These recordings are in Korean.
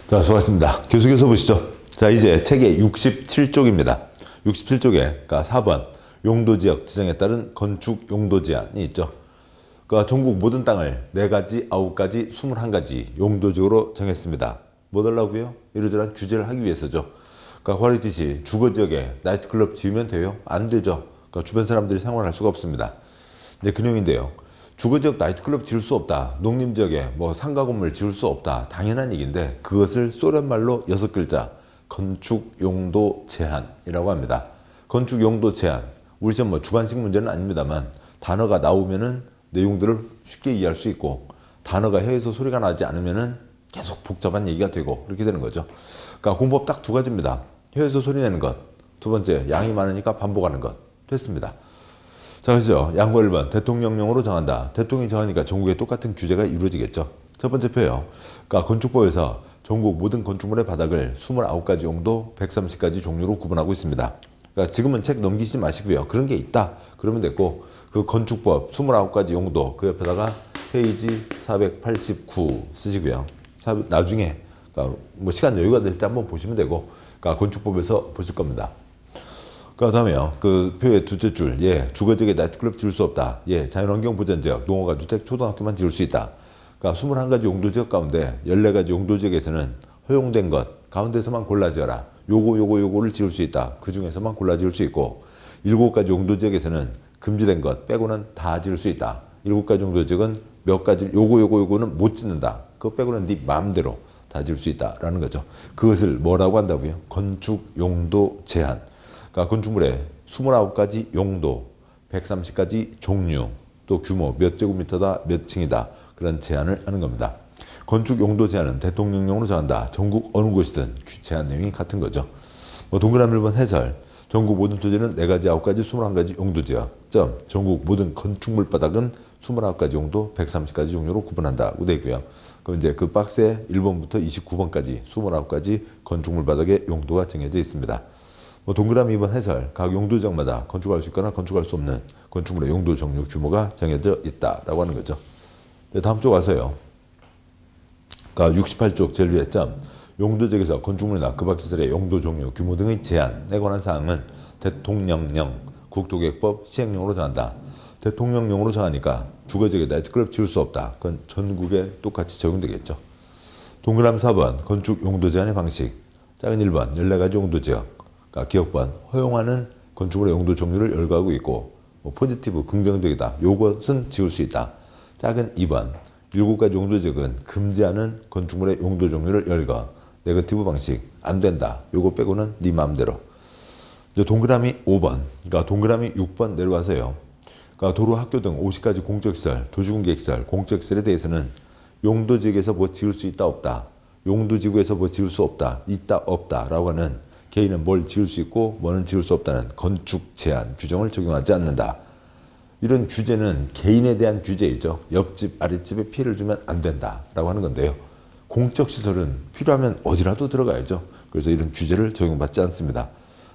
자, 수고하셨습니다. 계속해서 보시죠. 자, 이제 책의 67쪽입니다. 67쪽에, 그러니까 4번 용도지역 지정에 따른 건축 용도 제한이 있죠. 그러니까 전국 모든 땅을 4가지, 9가지, 21가지 용도지역으로 정했습니다. 뭐 달라고요? 이러저러한 규제를 하기 위해서죠. 그러니까 화이트시 주거지역에 나이트클럽 지으면 돼요? 안 되죠. 그러니까 주변 사람들이 생활할 수가 없습니다. 이제 그 내용인데요. 주거지역 나이트클럽 지을 수 없다. 농림지역에 뭐 상가 건물 지을 수 없다. 당연한 얘기인데 그것을 소련말로 6글자 건축 용도 제한이라고 합니다. 건축 용도 제한. 우리 시험 뭐 주관식 문제는 아닙니다만 단어가 나오면은 내용들을 쉽게 이해할 수 있고 단어가 혀에서 소리가 나지 않으면은 계속 복잡한 얘기가 되고 그렇게 되는 거죠. 그러니까 공법 딱 2가지입니다. 혀에서 소리 내는 것. 2번째 양이 많으니까 반복하는 것. 됐습니다. 자, 그죠? 양과 1번 대통령령으로 정한다. 대통령이 정하니까 전국에 똑같은 규제가 이루어지겠죠. 첫 번째 표요. 그러니까 건축법에서 전국 모든 건축물의 바닥을 29가지 용도 130가지 종류로 구분하고 있습니다. 그러니까 지금은 책 넘기지 마시고요. 그런 게 있다. 그러면 됐고 그 건축법 29가지 용도 그 옆에다가 페이지 489 쓰시고요. 나중에 그러니까 뭐 시간 여유가 될 때 한번 보시면 되고 그러니까 건축법에서 보실 겁니다. 그 다음에요. 그 표의 2째 줄. 예, 주거지역에 나이트클럽 지을 수 없다. 예, 자연환경 보전지역, 농어가 주택, 초등학교만 지을 수 있다. 그러니까 21가지 용도지역 가운데 14가지 용도지역에서는 허용된 것 가운데서만 골라 지어라. 요거를 지을 수 있다. 그 중에서만 골라 지을 수 있고 7가지 용도지역에서는 금지된 것 빼고는 다 지을 수 있다. 7가지 용도지역은 몇 가지 요거는 못 짓는다. 그거 빼고는 네 마음대로 다 지을 수 있다라는 거죠. 그것을 뭐라고 한다고요? 건축 용도 제한. 그러니까 건축물의 29가지 용도, 130가지 종류, 또 규모 몇 제곱미터다, 몇 층이다 그런 제한을 하는 겁니다. 건축 용도 제한은 대통령령으로 정한다. 전국 어느 곳이든 제한 내용이 같은 거죠. 뭐 동그라미 1번 해설. 전국 모든 토지는 4가지, 9가지, 21가지 용도지역. 전국 모든 건축물 바닥은 29가지 용도, 130가지 종류로 구분한다고 되어 있고요. 그럼 이제 그 박스에 1번부터 29번까지 29가지 건축물 바닥의 용도가 정해져 있습니다. 뭐 동그라미 2번 해설. 각 용도지역마다 건축할 수 있거나 건축할 수 없는 건축물의 용도 종류 규모가 정해져 있다라고 하는 거죠. 네, 다음 쪽 와서요. 그러니까 68쪽 제일 위에 용도지역에서 건축물이나 그 밖 시설의 용도 종류, 규모 등의 제한에 관한 사항은 대통령령, 국토계획법 시행령으로 정한다. 대통령령으로 정하니까 주거지역에 나이트클럽 지을 수 없다. 그건 전국에 똑같이 적용되겠죠. 동그라미 4번 건축 용도 제한의 방식. 작은 1번 14가지 용도지역. 그러니까 기억번 허용하는 건축물의 용도 종류를 열거하고 있고 뭐 포지티브 긍정적이다. 요것은 지을 수 있다. 작은 2번 7가지 용도지역은 금지하는 건축물의 용도 종류를 열거. 네거티브 방식 안 된다. 요거 빼고는 네 마음대로. 이제 동그라미 5번. 그러니까 동그라미 6번 내려와서요. 그러니까 도로, 학교 등 50가지 공적시설, 도시공개시설, 공적시설에 대해서는 용도지역에서 뭐 지을 수 있다 없다. 용도지구에서 뭐 지을 수 없다. 있다 없다라고 하는 개인은 뭘 지을 수 있고 뭐는 지을 수 없다는 건축 제한 규정을 적용하지 않는다. 이런 규제는 개인에 대한 규제이죠. 옆집, 아랫집에 피해를 주면 안 된다라고 하는 건데요. 공적시설은 필요하면 어디라도 들어가야죠. 그래서 이런 규제를 적용받지 않습니다.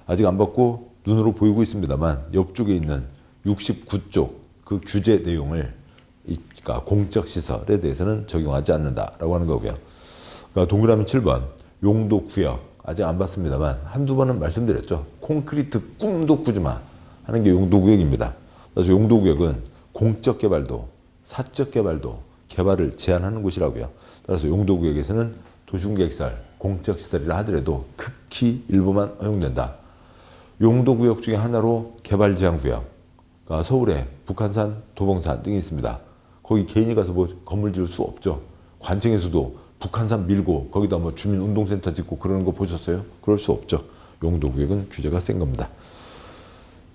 아직 안 받고 눈으로 보이고 있습니다만 옆쪽에 있는 69쪽 그 규제 내용을 그러니까 공적시설에 대해서는 적용하지 않는다라고 하는 거고요. 그러니까 동그라미 7번 용도구역 아직 안 봤습니다만 한두 번은 말씀드렸죠. 콘크리트 꿈도 꾸지 마 하는 게 용도구역입니다. 그래서 용도구역은 공적 개발도 사적 개발도 개발을 제한하는 곳이라고요. 따라서 용도구역에서는 도시공개시설, 공적시설이라 하더라도 극히 일부만 허용된다. 용도구역 중에 하나로 개발제한구역. 그러니까 서울에 북한산, 도봉산 등이 있습니다. 거기 개인이 가서 뭐 건물 지을 수 없죠. 관청에서도 북한산 밀고 거기다 뭐 주민운동센터 짓고 그러는 거 보셨어요? 그럴 수 없죠. 용도구역은 규제가 센 겁니다.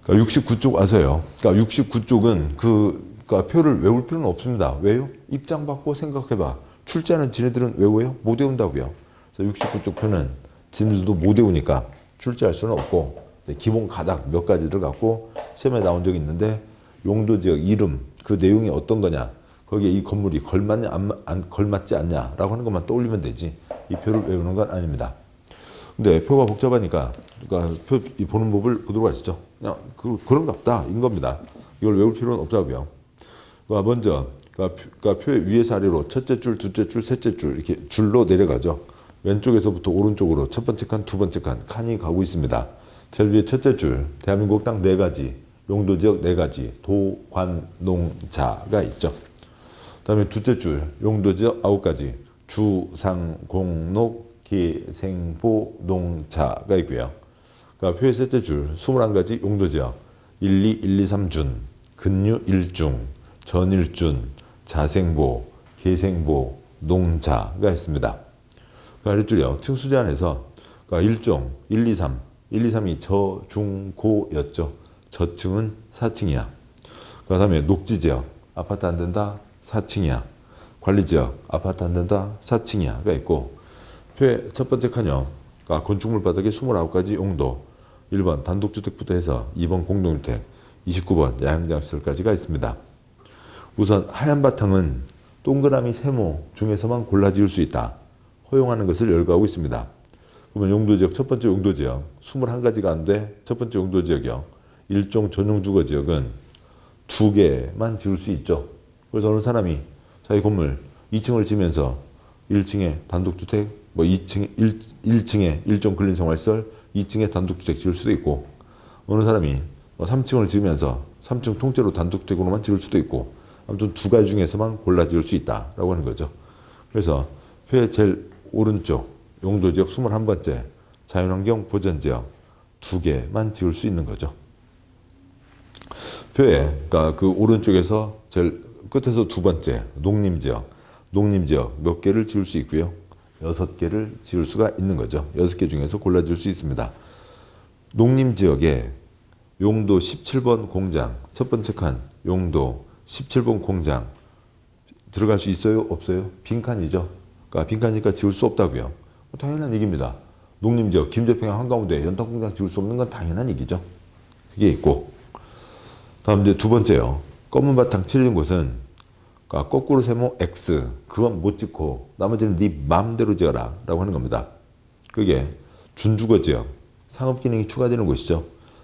그러니까 69쪽 와서요. 그러니까 69쪽은 그러니까 표를 외울 필요는 없습니다. 왜요? 입장 받고 생각해봐. 출제하는 지네들은 외워요? 못 외운다고요. 그래서 69쪽 표는 지네들도 못 외우니까 출제할 수는 없고 기본 가닥 몇 가지를 갖고 시험에 나온 적이 있는데 용도지역 이름 그 내용이 어떤 거냐 거기에 이 건물이 걸맞냐 안 걸맞지 않냐라고 하는 것만 떠올리면 되지 이 표를 외우는 건 아닙니다. 근데 표가 복잡하니까 그러니까 표 보는 법을 보도록 하시죠. 그냥 그런갑다 인 겁니다. 이걸 외울 필요는 없다고요. 먼저 그러니까 표의 위에서 아래로 첫째 줄, 둘째 줄, 셋째 줄 이렇게 줄로 내려가죠. 왼쪽에서부터 오른쪽으로 첫 번째 칸, 두 번째 칸, 칸이 가고 있습니다. 제일 위에 첫째 줄, 대한민국 땅 4가지, 용도지역 4가지, 도, 관, 농, 자가 있죠. 그 다음에 둘째 줄, 용도지역 9가지, 주, 상, 공, 녹, 기, 생, 보, 농, 자가 있고요. 그러니까 표의 셋째 줄, 21가지 용도지역, 1, 2, 1, 2, 3준, 근유, 일중, 전일준, 자생보, 계생보, 농자가 있습니다. 그러니까 일줄이요. 층수 제한에서 그러니까 일종 1, 2, 3, 1, 2, 3이 저, 중, 고였죠. 저층은 4층이야. 그 다음에 녹지지역, 아파트 안 된다, 4층이야. 관리지역, 아파트 안 된다, 4층이야가 있고, 표의 첫 번째 칸이요. 그러니까 건축물 바닥에 29가지 용도, 1번 단독주택부터 해서 2번 공동주택, 29번 야영장시설까지가 있습니다. 우선 하얀 바탕은 동그라미 세모 중에서만 골라 지을 수 있다. 허용하는 것을 열거하고 있습니다. 그러면 용도지역 첫 번째 용도지역 21가지가 안 돼. 첫 번째 용도지역이요. 일종 전용 주거지역은 2개만 지을 수 있죠. 그래서 어느 사람이 자기 건물 2층을 지면서 1층에 단독주택, 뭐 1층에 일종 근린생활시설, 2층에 단독주택 지을 수도 있고, 어느 사람이 3층을 지으면서 3층 통째로 단독주택으로만 지을 수도 있고, 아무튼 2가지 중에서만 골라 지을 수 있다라고 하는 거죠. 그래서 표의 제일 오른쪽 용도지역 21번째 자연환경 보전지역 2개만 지을 수 있는 거죠. 표에 그러니까 그 오른쪽에서 제일 끝에서 두 번째 농림지역 몇 개를 지을 수 있고요. 6개를 지을 수가 있는 거죠. 6개 중에서 골라 지을 수 있습니다. 농림지역에 용도 17번 공장 첫 번째 칸 용도 17번 공장 들어갈 수 있어요? 없어요? 빈칸이죠. 그러니까 빈칸이니까 지을 수 없다고요. 당연한 얘기입니다. 농림지역 김제평양 한가운데 연탄공장 지을 수 없는 건 당연한 얘기죠. 그게 있고, 다음 이제 두 번째요. 검은 바탕 칠해진 곳은 그러니까 거꾸로 세모 X 그건 못 짓고 나머지는 네 마음대로 지어라 라고 하는 겁니다. 그게 준주거지역 상업기능이 추가되는 곳이죠.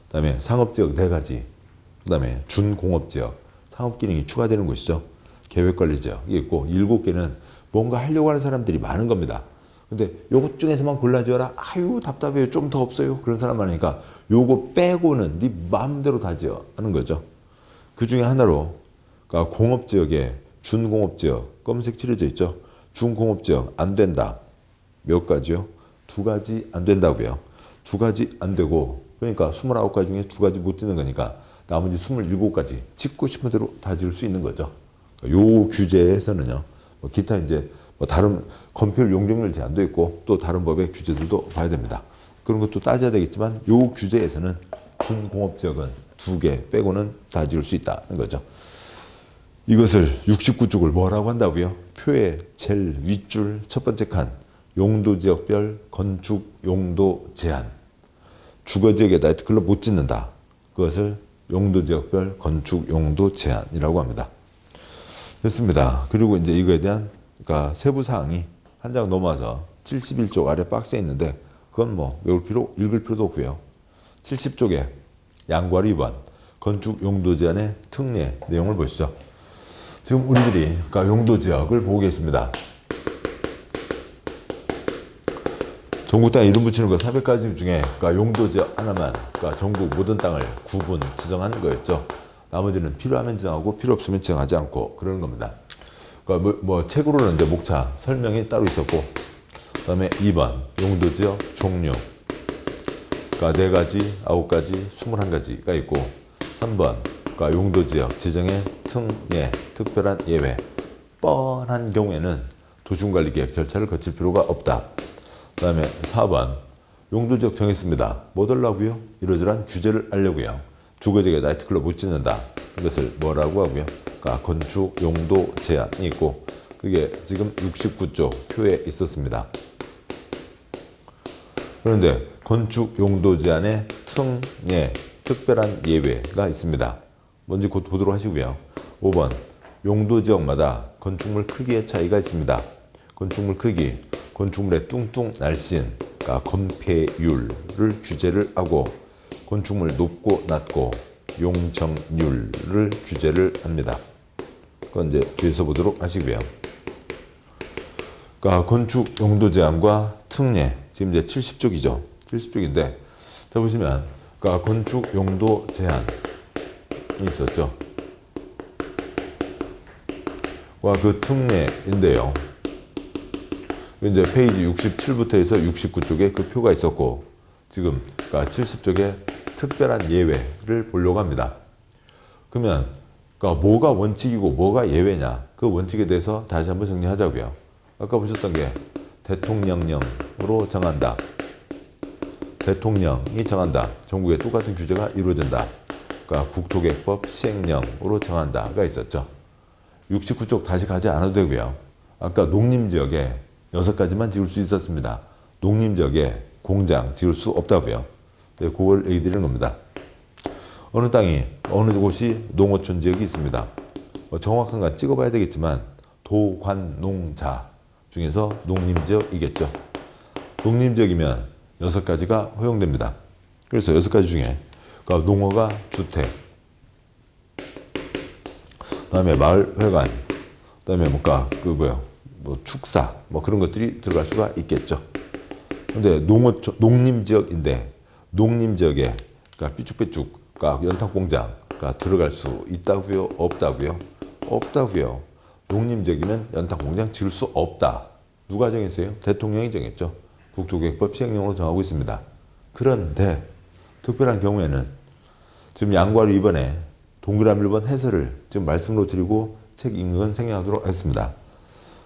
그 다음에 상업지역 4가지, 그 다음에 준공업지역 상업기능이 추가되는 곳이죠. 계획관리지역 이게 있고, 7개는 뭔가 하려고 하는 사람들이 많은 겁니다. 근데 요것 중에서만 골라 지어라. 아유 답답해요. 좀 더 없어요. 그런 사람 많으니까 요거 빼고는 네 마음대로 다 지어 하는 거죠. 그 중에 하나로 그러니까 공업지역에 준공업지역 검은색 칠해져 있죠. 준공업지역 안 된다. 몇 가지요? 2가지 안 된다고요. 2가지 안 되고, 그러니까 29가지 중에 2가지 못 짓는 거니까 나머지 27가지 짓고 싶은 대로 다 지을 수 있는 거죠. 요 규제에서는요. 기타 이제 다른 건폐율 용적률 제한도 있고 또 다른 법의 규제들도 봐야 됩니다. 그런 것도 따져야 되겠지만 요 규제에서는 준공업지역은 2개 빼고는 다 지을 수 있다는 거죠. 이것을 69쪽을 뭐라고 한다고요? 표의 제일 윗줄 첫 번째 칸 용도지역별 건축 용도 제한, 주거지역에 나이트클럽 못 짓는다. 그것을 용도지역별 건축 용도 제한이라고 합니다. 됐습니다. 그리고 이제 이거에 대한 그러니까 세부 사항이 한 장 넘어와서 71쪽 아래 박스에 있는데 그건 뭐 읽을 필요도 없고요. 70쪽에 양괄 2번 건축 용도 제한의 특례 내용을 보시죠. 지금 우리들이 그러니까 용도 지역을 보고 계십니다. 전국 땅에 이름 붙이는 거 400가지 중에 그러니까 용도 지역 하나만 그러니까 전국 모든 땅을 구분 지정하는 거였죠. 나머지는 필요하면 지정하고 필요 없으면 지정하지 않고 그러는 겁니다. 그러니까 뭐 책으로는 이제 목차 설명이 따로 있었고, 그다음에 2번 용도 지역 종류 그러니까 4가지, 9가지, 21가지가 있고, 3번 그러니까 용도 지역 지정의 특례 특별한 예외 뻔한 경우에는 도시군관리계획 절차를 거칠 필요가 없다. 그다음에 4번 용도 지역 정했습니다. 뭐 달라고요? 이러저러한 규제를 알려고요. 주거지역에 나이트클럽 못 짓는다. 이것을 뭐라고 하고요? 그러니까 건축 용도 제한이 있고, 그게 지금 69조 표에 있었습니다. 그런데 건축 용도 제한의 특례 특별한 예외가 있습니다. 뭔지 곧 보도록 하시고요. 5번 용도 지역마다 건축물 크기의 차이가 있습니다. 건축물 크기, 건축물의 뚱뚱 날씬, 그러니까 건폐율을 규제를 하고, 건축물 높고 낮고 용적률을 규제를 합니다. 그건 이제 뒤에서 보도록 하시고요. 그러니까 건축 용도 제한과 특례 지금 이제 70쪽이죠. 70쪽인데 자 보시면 그러니까 건축 용도 제한이 있었죠. 와 그 특례인데요. 이제 페이지 67부터 해서 69쪽에 그 표가 있었고 지금 그러니까 70쪽에 특별한 예외를 보려고 합니다. 그러면 그러니까 뭐가 원칙이고 뭐가 예외냐 그 원칙에 대해서 다시 한번 정리하자고요. 아까 보셨던 게 대통령령으로 정한다. 대통령이 정한다. 전국에 똑같은 규제가 이루어진다. 그러니까 국토계획법 시행령으로 정한다가 있었죠. 69쪽 다시 가지 않아도 되고요. 아까 농림지역에 6가지만 지을 수 있었습니다. 농림지역에 공장 지을 수 없다고요. 네, 그걸 얘기 드리는 겁니다. 어느 땅이 어느 곳이 농어촌 지역이 있습니다. 정확한 건 찍어봐야 되겠지만 도관농자 중에서 농림지역이겠죠. 농림지역이면 6가지가 허용됩니다. 그래서 6가지 중에 그러니까 농어가 주택, 그다음에 마을회관, 그다음에 뭔가 뭐 축사 뭐 그런 것들이 들어갈 수가 있겠죠. 근데 농림지역인데 농림지역에 그러니까 삐쭉빼쭉 그러니까 연탄공장가 들어갈 수 있다고요? 없다고요? 없다고요. 농림지역이면 연탄공장 지을 수 없다. 누가 정했어요? 대통령이 정했죠. 국토계획법 시행령으로 정하고 있습니다. 그런데 특별한 경우에는 지금 양과로 이번에 동그라미 1번 해설을 지금 말씀으로 드리고 책 읽는 건 생략하도록 하겠습니다.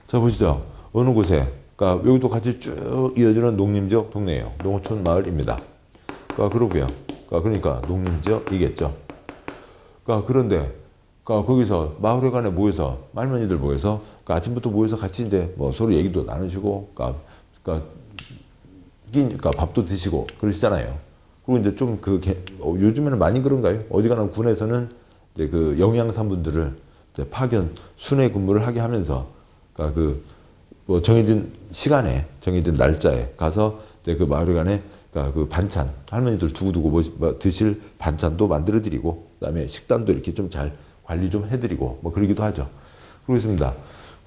자 보시죠. 어느 곳에 그러니까 여기도 같이 쭉 이어지는 농림지역 동네예요. 농어촌 마을입니다. 그러고요. 그러니까 농림지역이겠죠. 그런데 거기서 마을회관에 모여서 할머니들 모여서 아침부터 모여서 같이 이제 뭐 서로 얘기도 나누시고 밥도 드시고 그러시잖아요. 그리고 이제 좀 요즘에는 많이 그런가요? 어지간한 군에서는 이제 그 영양사분들을 이제 파견 순회 근무를 하게 하면서 뭐 정해진 시간에 정해진 날짜에 가서 이제 그 마을회관에 그 반찬 할머니들 두고두고 뭐 드실 반찬도 만들어 드리고 그다음에 식단도 이렇게 좀 잘 관리 좀 해드리고 뭐 그러기도 하죠. 그렇습니다.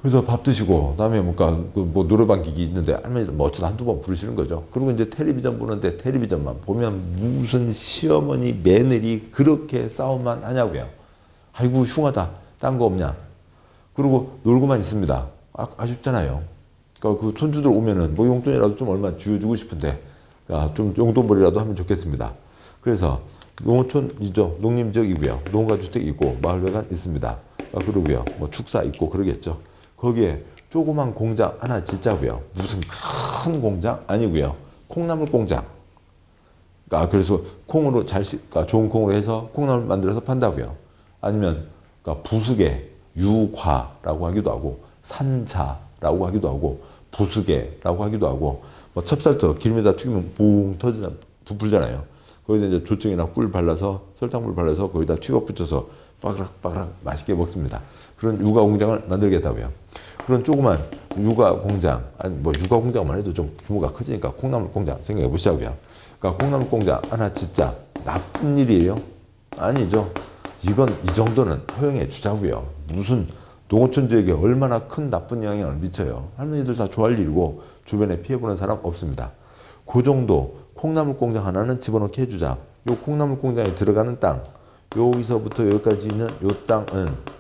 그래서 밥 드시고 그다음에 뭐 노래방 기기 있는데 할머니들 뭐 어쩌다 한두 번 부르시는 거죠. 그리고 이제 텔레비전 보는데 텔레비전만 보면 무슨 시어머니 며느리 그렇게 싸움만 하냐고요. 아이고 흉하다. 딴 거 없냐. 그리고 놀고만 있습니다. 아쉽잖아요. 그 손주들 오면은 뭐 용돈이라도 좀 얼마 쥐어주고 싶은데 좀 용돈벌이라도 하면 좋겠습니다. 그래서 농어촌이죠. 농림지역이고요. 농가 주택이 있고 마을회관 있습니다. 그러고요. 뭐 축사 있고 그러겠죠. 거기에 조그만 공장 하나 짓자고요. 무슨 큰 공장 아니고요. 콩나물 공장. 그래서 콩으로 좋은 콩으로 해서 콩나물 만들어서 판다고요. 아니면 부수개, 유과라고 하기도 하고 산자라고 하기도 하고 부수개라고 하기도 하고 뭐 찹쌀떡 기름에다 튀기면 붕 터지잖아, 부풀잖아요. 거기다 이제 조청이나 꿀 발라서 설탕물 발라서 거기다 튀겨 붙여서 빠그락빠그락 맛있게 먹습니다. 그런 육아 공장을 만들겠다고요. 그런 조그만 육아 공장, 아니 뭐 육아 공장만 해도 좀 규모가 커지니까 콩나물 공장 생각해 보시자고요. 그러니까 콩나물 공장 하나 짓자. 나쁜 일이에요? 아니죠. 이건 이 정도는 허용해 주자고요. 무슨 농어촌 지역에 얼마나 큰 나쁜 영향을 미쳐요. 할머니들 다 좋아할 일이고 주변에 피해보는 사람 없습니다. 그 정도 콩나물 공장 하나는 집어넣게 해주자. 요 콩나물 공장에 들어가는 땅, 여기서부터 여기까지 있는 요 땅은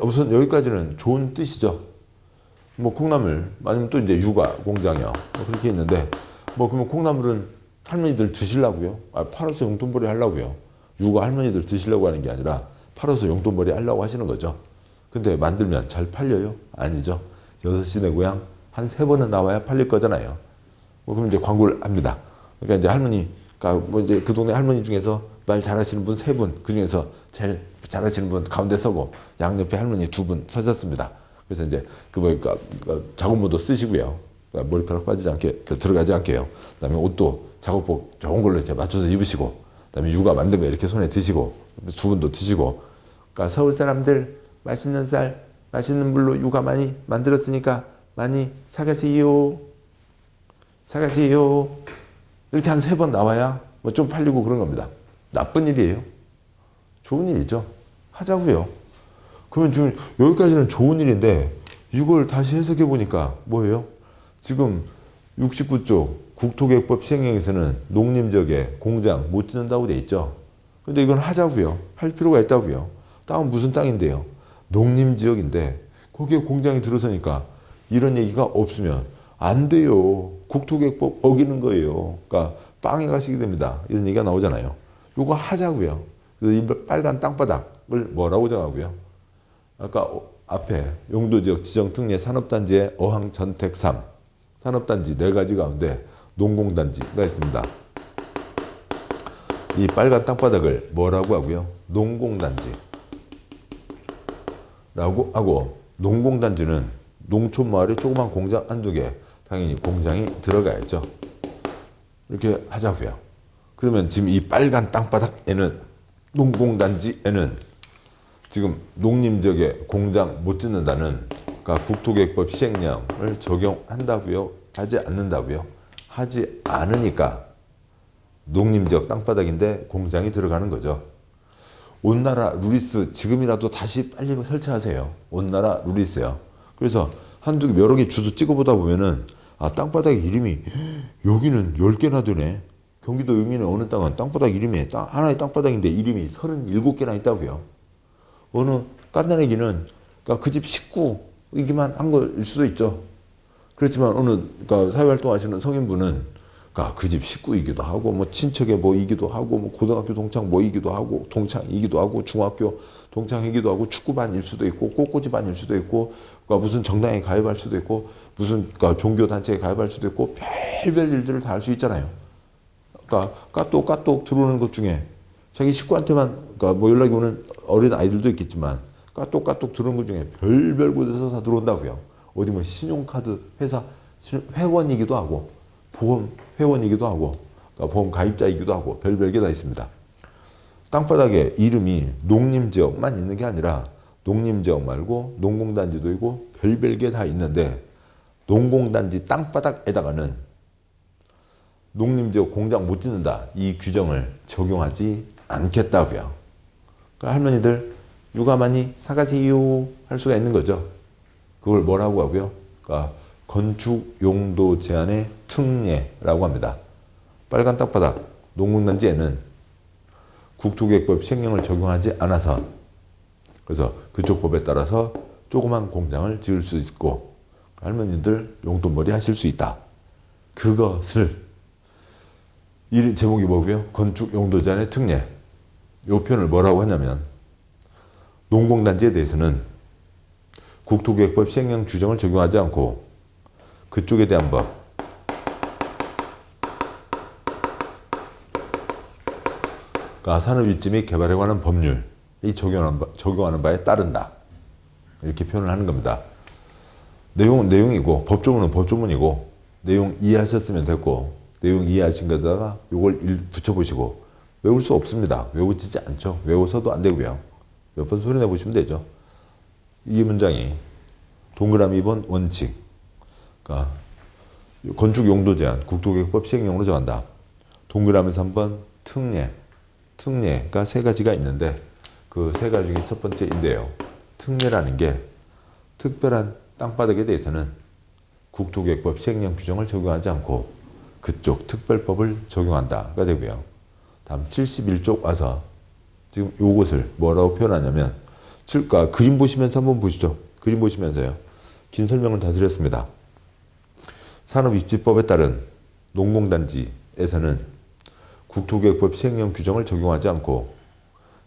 우선 여기까지는 좋은 뜻이죠. 뭐 콩나물 아니면 또 이제 육아 공장이요. 그렇게 있는데 뭐 그러면 콩나물은 할머니들 드시려고요? 팔아서 용돈벌이 하려고요. 육아 할머니들 드시려고 하는 게 아니라 팔아서 용돈벌이 하려고 하시는 거죠. 근데 만들면 잘 팔려요? 아니죠. 6시 내 고향 한 3번은 나와야 팔릴 거잖아요. 뭐 그럼 이제 광고를 합니다. 그러니까 이제 할머니가 뭐 이제 그 동네 할머니 중에서 말 잘하시는 분 3분, 그 중에서 제일 잘하시는 분 가운데 서고 양옆에 할머니 2분 서셨습니다. 그래서 이제 작업모도 쓰시고요. 머리카락 빠지지 않게 들어가지 않게요. 그다음에 옷도 작업복 좋은 걸로 이제 맞춰서 입으시고, 그다음에 육아 만든 거 이렇게 손에 드시고, 2분도 드시고. 그러니까 서울 사람들 맛있는 쌀, 맛있는 물로 육아 많이 만들었으니까 많이 사가세요. 사가세요. 이렇게 한 3번 나와야 뭐 좀 팔리고 그런 겁니다. 나쁜 일이에요? 좋은 일이죠. 하자고요. 그러면 지금 여기까지는 좋은 일인데 이걸 다시 해석해 보니까 뭐예요? 지금 69조 국토계획법 시행령에서는 농림지역에 공장 못 짓는다고 돼 있죠. 근데 이건 하자고요. 할 필요가 있다고요. 땅은 무슨 땅인데요? 농림지역인데 거기에 공장이 들어서니까 이런 얘기가 없으면 안 돼요. 국토계획법 어기는 거예요. 그러니까 빵에 가시게 됩니다. 이런 얘기가 나오잖아요. 요거 하자고요. 그래서 이 빨간 땅바닥을 뭐라고 정하고요? 아까 앞에 용도지역 지정특례 산업단지의 어항 전택 3 산업단지 4가지 가운데 농공단지가 있습니다. 이 빨간 땅바닥을 뭐라고 하고요? 농공단지 라고 하고, 농공단지는 농촌 마을에 조그만 공장 한두 개, 당연히 공장이 들어가야죠. 이렇게 하자고요. 그러면 지금 이 빨간 땅바닥에는, 농공단지에는 지금 농림지역에 공장 못 짓는다는, 그러니까 국토계획법 시행령을 적용한다고요? 하지 않는다고요? 하지 않으니까 농림지역 땅바닥인데 공장이 들어가는 거죠. 온나라 루리스 지금이라도 다시 빨리 설치하세요. 온나라 루리스요. 그래서 한두 개 여러 개 주소 찍어보다 보면은 땅바닥 이름이 여기는 10개나 되네. 경기도 용인의 어느 땅은 땅바닥 이름이 하나의 땅바닥인데 이름이 37개나 있다고요. 어느 깐난애기는 그러니까 그 집 식구이기만 한 거일 수도 있죠. 그렇지만 어느 그러니까 사회활동 하시는 성인분은 그 집 식구이기도 하고, 뭐 친척의 뭐이기도 하고, 뭐 고등학교 동창 뭐이기도 하고, 동창이기도 하고, 중학교 동창이기도 하고, 축구반일 수도 있고, 꽃꽂이반일 수도 있고, 그러니까 무슨 정당에 가입할 수도 있고, 무슨 그러니까 종교 단체에 가입할 수도 있고, 별별 일들을 다 할 수 있잖아요. 그러니까 까똑 들어오는 것 중에 자기 식구한테만 그러니까 뭐 연락이 오는 어린 아이들도 있겠지만 까똑 들어오는 것 중에 별별 곳에서 다 들어온다고요. 어디 뭐 신용카드 회사 회원이기도 하고, 보험 회원이기도 하고, 그러니까 보험 가입자이기도 하고, 별별 게 다 있습니다. 땅바닥에 이름이 농림지역만 있는 게 아니라 농림지역 말고 농공단지도 있고 별별 게 다 있는데, 농공단지 땅바닥에다가는 농림지역 공장 못 짓는다, 이 규정을 적용하지 않겠다고요. 그러니까 할머니들 육아 많이 사가세요 할 수가 있는 거죠. 그걸 뭐라고 하고요? 그러니까 건축 용도 제한의 특례라고 합니다. 빨간 땅바닥 농공단지에는 국토계획법 시행령을 적용하지 않아서, 그래서 그쪽 법에 따라서 조그만 공장을 지을 수 있고 할머니들 용돈벌이 하실 수 있다. 그것을 이 제목이 뭐고요? 건축 용도 제한의 특례. 이 표현을 뭐라고 하냐면, 농공단지에 대해서는 국토계획법 시행령 규정을 적용하지 않고 그쪽에 대한 법, 그러니까 산업유치 및 개발에 관한 법률이 적용하는 바에 따른다. 이렇게 표현을 하는 겁니다. 내용은 내용이고, 법조문은 법조문이고, 내용 이해하셨으면 됐고, 내용 이해하신 것에다가 이걸 붙여보시고, 외울 수 없습니다. 외우지지 않죠. 외워서도 안 되고요. 몇 번 소리 내보시면 되죠. 이 문장이 동그라미 2번 원칙, 그러니까 건축 용도 제한, 국토계획법 시행령으로 정한다. 동그라미 3번 특례가 3가지가 있는데 그 3가지 중에 첫 번째인데요. 특례라는 게 특별한 땅바닥에 대해서는 국토계획법 시행령 규정을 적용하지 않고 그쪽 특별법을 적용한다가 되고요. 다음 71쪽 와서 지금 요것을 뭐라고 표현하냐면, 그림 보시면서 한번 보시죠. 그림 보시면서요. 긴 설명을 다 드렸습니다. 산업입지법에 따른 농공단지에서는 국토계획법 시행령 규정을 적용하지 않고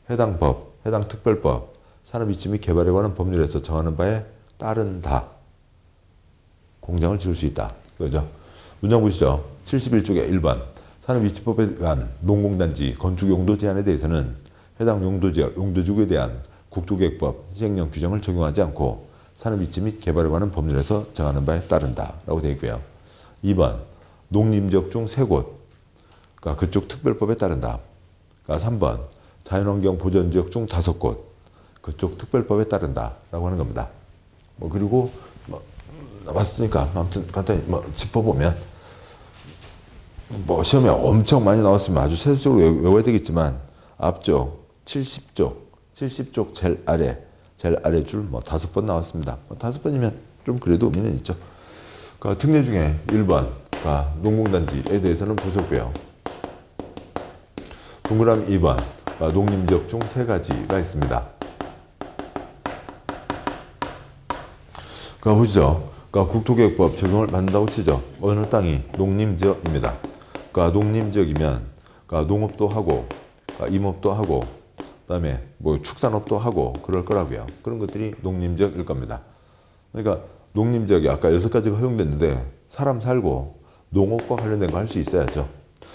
해당 법, 해당 특별법, 산업입지 및 개발에 관한 법률에서 정하는 바에 따른다. 공장을 지을 수 있다. 그죠? 문장 보시죠. 71쪽에 1번. 산업입지법에 의한 농공단지 건축용도 제한에 대해서는 해당 용도지역, 용도지구에 대한 국토계획법 시행령 규정을 적용하지 않고 산업입지 및 개발에 관한 법률에서 정하는 바에 따른다. 라고 되어 있고요. 2번. 농림지역 중 3곳. 그러니까 그쪽 특별법에 따른다. 그러니까 3번. 자연환경 보전지역 중 5곳. 그쪽 특별법에 따른다. 라고 하는 겁니다. 그리고 나왔으니까 아무튼 간단히 짚어보면, 시험에 엄청 많이 나왔으면 아주 세세적으로 외워야 되겠지만, 앞쪽 70쪽 제일 아래 줄 5번 나왔습니다. 5번이면 좀 그래도 의미는 있죠. 그러니까 특례 중에 1번 농공단지에 대해서는 보셨고요. 동그라미 2번 농림지역 중 3가지가 있습니다. 보시죠. 국토계획법 적용을 받는다고 치죠. 어느 땅이 농림지역입니다. 농림지역이면 농업도 하고 임업도 하고 그다음에 뭐 축산업도 하고 그럴 거라고요. 그런 것들이 농림지역일 겁니다. 그러니까 농림지역이 아까 6가지가 허용됐는데 사람 살고 농업과 관련된 거 할 수 있어야죠.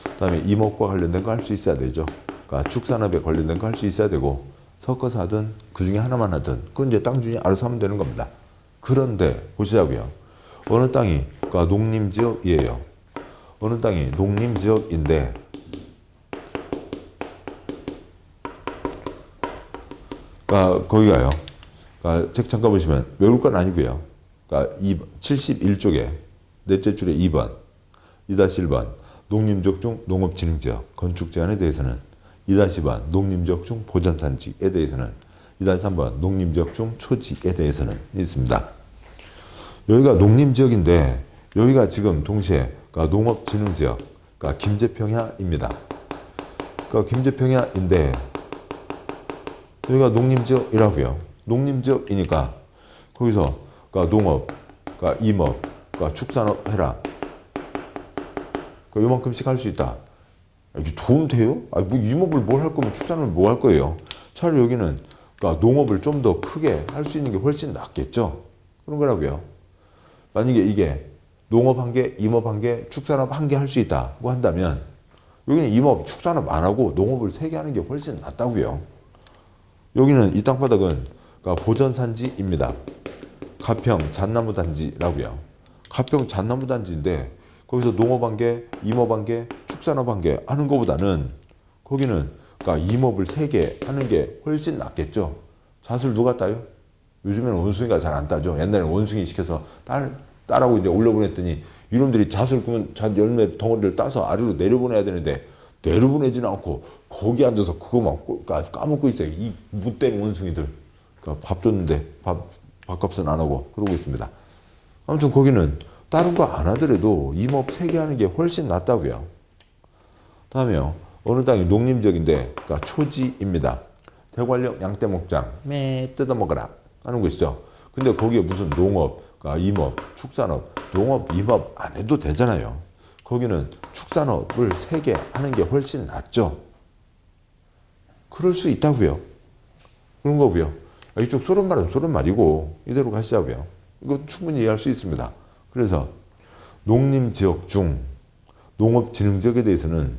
그다음에 임업과 관련된 거 할 수 있어야 되죠. 축산업에 관련된 거 할 수 있어야 되고 섞어서 하든 그중에 하나만 하든 그건 이제 땅 주인이 알아서 하면 되는 겁니다. 그런데 보시자고요. 어느 땅이 농림지역이에요. 어느 땅이 농림지역인데 거기가요. 책 잠깐 보시면 외울 건 아니고요. 71쪽에 넷째 줄에 2번 2-1번 농림지역 중 농업진흥지역 건축 제한에 대해서는 2-2번 농림지역 중 보전산지에 대해서는 2-3번 농림지역 중 초지에 대해서는 있습니다. 여기가 농림지역인데 여기가 지금 동시에 농업진흥지역 김제평야입니다. 김제평야인데 여기가 농림지역이라고요. 농림지역이니까 거기서 농업, 임업, 축산업 해라. 요만큼씩 할 수 있다. 이게 돈 돼요? 뭐 임업을 뭘 할 거면 축산업을 뭐 할 거예요? 차라리 여기는 농업을 좀 더 크게 할 수 있는 게 훨씬 낫겠죠? 그런 거라고요. 만약에 이게 농업 한 개, 임업 한 개, 축산업 한 개 할 수 있다고 한다면 여기는 임업, 축산업 안 하고 농업을 3개 하는 게 훨씬 낫다고요. 여기는 이 땅바닥은 보전산지입니다. 가평 잣나무 단지라고요. 가평 잣나무 단지인데 거기서 농업 한 개, 임업 한 개, 축산업 한 개 하는 것보다는 거기는 임업을 3개 하는 게 훨씬 낫겠죠. 잣을 누가 따요? 요즘에는 원숭이가 잘 안 따죠. 옛날에는 원숭이 시켜서 따라고 이제 올려보냈더니 이놈들이 잣을 그러면 잣 열매 덩어리를 따서 아래로 내려보내야 되는데 내려보내지는 않고 거기 앉아서 그거만 까먹고 있어요. 이 못된 원숭이들. 밥 줬는데 밥값은 안 하고 그러고 있습니다. 아무튼 거기는 다른 거 안 하더라도 임업 3개 하는 게 훨씬 낫다고요. 다음에요. 어느 땅이 농림지역인데 초지입니다. 대관령 양떼목장 뜯어먹어라 하는 것이죠. 근데 거기에 무슨 농업, 임업, 축산업, 농업, 임업 안 해도 되잖아요. 거기는 축산업을 3개 하는 게 훨씬 낫죠. 그럴 수 있다고요. 그런 거고요. 이쪽 쏘는 말은 쏘는 말이고 이대로 가시자고요. 이거 충분히 이해할 수 있습니다. 그래서 농림지역 중 농업진흥지역에 대해서는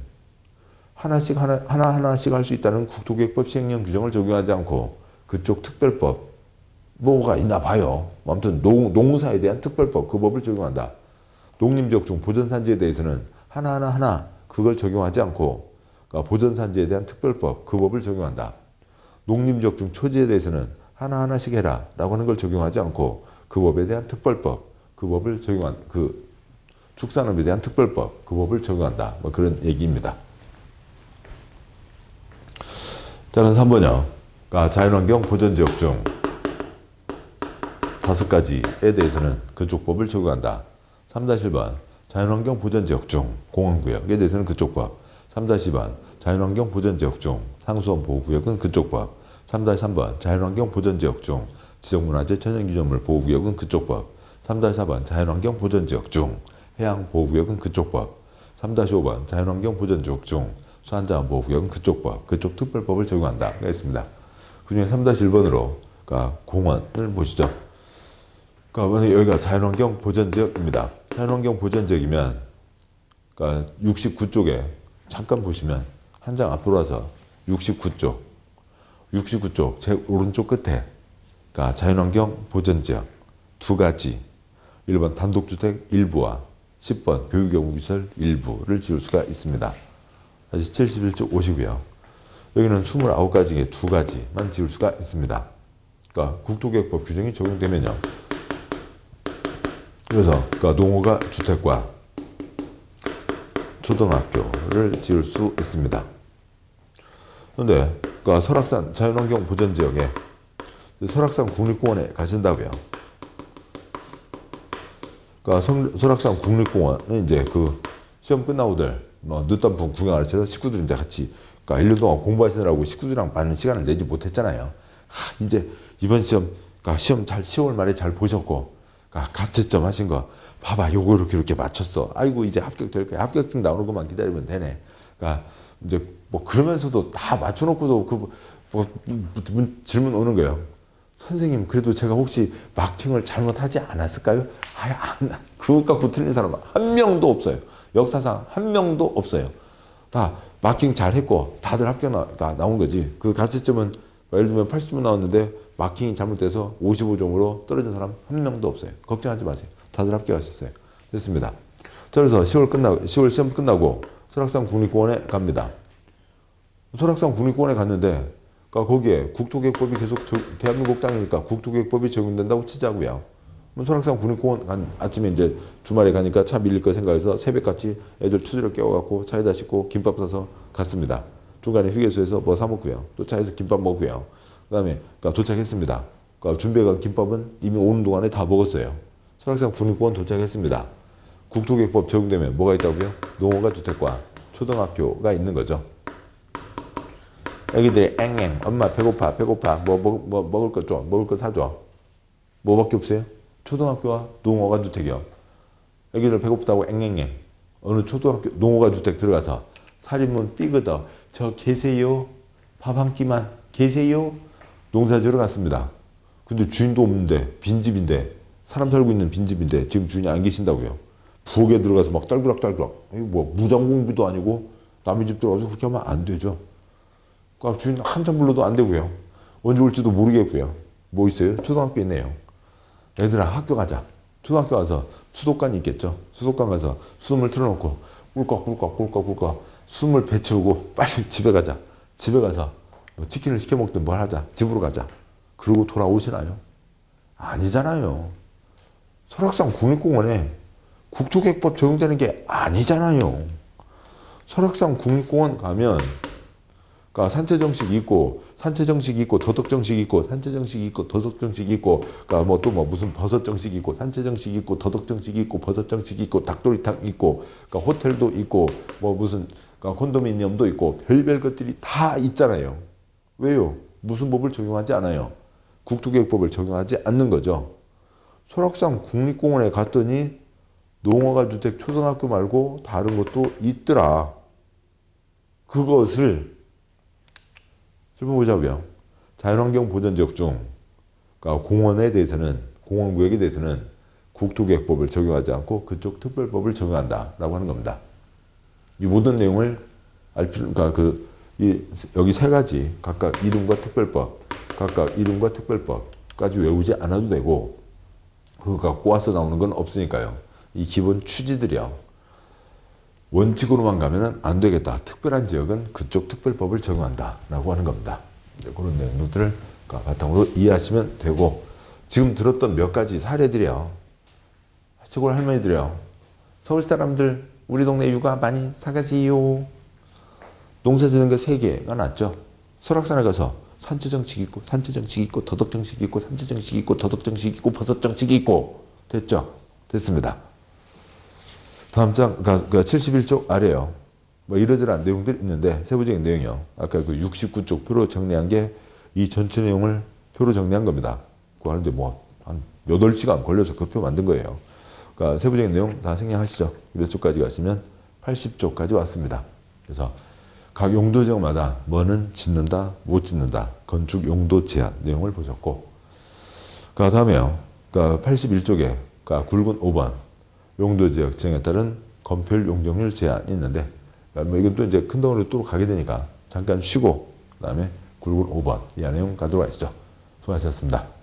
하나씩 할 수 있다는 국토계획법 시행령 규정을 적용하지 않고 그쪽 특별법 뭐가 있나 봐요. 아무튼 농사에 대한 특별법 그 법을 적용한다. 농림지역 중 보전산지에 대해서는 하나 그걸 적용하지 않고 보전산지에 대한 특별법 그 법을 적용한다. 농림지역 중 초지에 대해서는 하나씩 해라 라고 하는 걸 적용하지 않고 그 법에 대한 특별법 그 법을 축산업에 대한 특별법 그 법을 적용한다. 뭐 그런 얘기입니다. 자, 그럼 3번이요. 자연환경 보전지역 중 5가지에 대해서는 그쪽 법을 적용한다. 3-1번 자연환경 보전지역 중 공원구역에 대해서는 그쪽 법. 3-2번 자연환경 보전지역 중 상수원 보호구역은 그쪽 법. 3-3번 자연환경 보전지역 중 지정문화재 천연기념물 보호구역은 그쪽 법. 3-4번 자연환경 보전지역 중 해양보호구역은 그쪽 법. 3-5번 자연환경 보전지역 중 수산자원 보호구역은 그쪽 법. 그쪽 특별법을 적용한다. 했습니다. 그 중에 3-1번으로 공원을 보시죠. 여기가 자연환경 보전지역입니다. 자연환경 보전지역이면 69쪽에 잠깐 보시면 한 장 앞으로 와서 69쪽 제 오른쪽 끝에 자연환경 보전지역 2가지 1번 단독주택 일부와 10번 교육연구시설 일부를 지을 수가 있습니다. 다시 71쪽 오시고요. 여기는 29가지 중에 2가지만 지을 수가 있습니다. 국토계획법 규정이 적용되면요. 그래서 농어가 주택과 초등학교를 지을 수 있습니다. 그런데 설악산 자연환경 보전지역에 설악산 국립공원에 가신다고요. 그러니까 설악산 국립공원은 이제 그 시험 끝나고들 뭐 늦던 분 구경하러 서 식구들 이제 같이 그러니까 1년 동안 공부하시느라고 식구들이랑 많은 시간을 내지 못했잖아요. 이제 이번 시험 그러니까 시험 잘 10월 말에 잘 보셨고 그러니까 가채점 하신 거 봐봐 요거 이렇게 맞췄어. 아이고 이제 합격될 거야. 합격증 나오는 것만 기다리면 되네. 그러니까 이제 뭐 그러면서도 다 맞춰놓고도 뭐 질문 오는 거예요. 선생님 그래도 제가 혹시 마킹을 잘못하지 않았을까요? 그것 갖고 틀린 사람 한 명도 없어요. 역사상 한 명도 없어요. 다 마킹 잘했고 다들 합격 다 나온 거지. 그 가채점은 예를 들면 80점 나왔는데 마킹이 잘못돼서 55점으로 떨어진 사람 한 명도 없어요. 걱정하지 마세요. 다들 합격하셨어요. 됐습니다. 그래서 10월 시험 끝나고 설악산 국립공원에 갑니다. 설악산 국립공원에 갔는데 그러니까 거기에 국토계획법이 계속 대한민국 땅이니까 국토계획법이 적용된다고 치자고요. 설악산 국립공원 아침에 이제 주말에 가니까 차 밀릴 거 생각해서 새벽같이 애들 추리를 깨워갖고 차에다 싣고 김밥 사서 갔습니다. 중간에 휴게소에서 뭐 사 먹고요. 또 차에서 김밥 먹고요. 그다음에 그러니까 도착했습니다. 그러니까 준비해간 김밥은 이미 오는 동안에 다 먹었어요. 설악산 국립공원 도착했습니다. 국토계획법 적용되면 뭐가 있다고요? 농어가 주택과 초등학교가 있는 거죠. 애기들이 앵앵 엄마 배고파 뭐 먹을 거 줘. 먹을 거 사줘. 뭐밖에 없어요? 초등학교와 농어가 주택이요. 애기들 배고프다고 앵앵앵 어느 초등학교 농어가 주택 들어가서 살인문 삐그덕 저 계세요? 밥 한 끼만 계세요? 농사 지으러 갔습니다. 근데 주인도 없는데 빈집인데 사람 살고 있는 빈집인데 지금 주인이 안 계신다고요. 부엌에 들어가서 막 딸그락딸그락 이거 뭐 무장공비도 아니고 남의 집 들어가서 그렇게 하면 안 되죠. 그러니까 주인 한참 불러도 안 되고요. 언제 올지도 모르겠고요. 뭐 있어요? 초등학교 있네요. 얘들아 학교 가자. 초등학교 가서 수도관이 있겠죠. 수도관 가서 숨을 틀어놓고 꿀꺽꿀꺽 숨을 배채우고 빨리 집에 가자. 집에 가서 뭐 치킨을 시켜 먹든 뭘 하자. 집으로 가자. 그러고 돌아오시나요? 아니잖아요. 설악산 국립공원에 국토계획법 적용되는 게 아니잖아요. 설악산 국립공원 가면 그러니까 산채정식 있고 더덕정식 있고 산채정식 있고 더덕정식 있고 그러니까 뭐 또 뭐 무슨 버섯정식 있고 산채정식 있고 더덕정식 있고 버섯정식 있고 닭도리탕 있고 그러니까 호텔도 있고 뭐 무슨 그러니까 콘도미니엄도 있고 별별 것들이 다 있잖아요. 왜요? 무슨 법을 적용하지 않아요. 국토계획법을 적용하지 않는 거죠. 설악산 국립공원에 갔더니 농어가 주택 초등학교 말고 다른 것도 있더라. 그것을 살펴보자고요. 자연환경 보전지역 중 그러니까 공원에 대해서는 공원구역에 대해서는 국토계획법을 적용하지 않고 그쪽 특별법을 적용한다라고 하는 겁니다. 이 모든 내용을 그러니까 여기 세 가지 각각 이름과 특별법까지 외우지 않아도 되고 그거 갖고 와서 나오는 건 없으니까요. 이 기본 취지들이요. 원칙으로만 가면은 안 되겠다. 특별한 지역은 그쪽 특별법을 적용한다라고 하는 겁니다. 그런 내용들을 바탕으로 이해하시면 되고 지금 들었던 몇 가지 사례들이요. 시골 할머니들이요. 서울 사람들 우리 동네 육아 많이 사가세요. 농사 지는 거 3개가 낫죠. 설악산에 가서 산채정식 있고 산채정식 있고 더덕정식 있고 산채정식 있고 더덕정식 있고 버섯정식 있고 됐죠? 됐습니다. 다음 장, 그러니까 71쪽 아래요. 뭐 이러저러한 내용들이 있는데 세부적인 내용이요. 아까 그 69쪽 표로 정리한 게 이 전체 내용을 표로 정리한 겁니다. 그거 하는데 뭐 한 8시간 걸려서 그 표 만든 거예요. 그러니까 세부적인 내용 다 생략하시죠. 몇 쪽까지 가시면 80쪽까지 왔습니다. 그래서 각 용도 지역마다 뭐는 짓는다, 못 짓는다, 건축 용도 제한 내용을 보셨고, 그 다음에요. 그러니까 81쪽에 그러니까 굵은 5번 용도 지역 지정에 따른 건폐율 용적률 제한이 있는데, 그러니까 뭐 이건 또 이제 큰 덩어리로 또 가게 되니까 잠깐 쉬고, 그 다음에 굵은 5번 이하 내용 가도록 하시죠. 수고하셨습니다.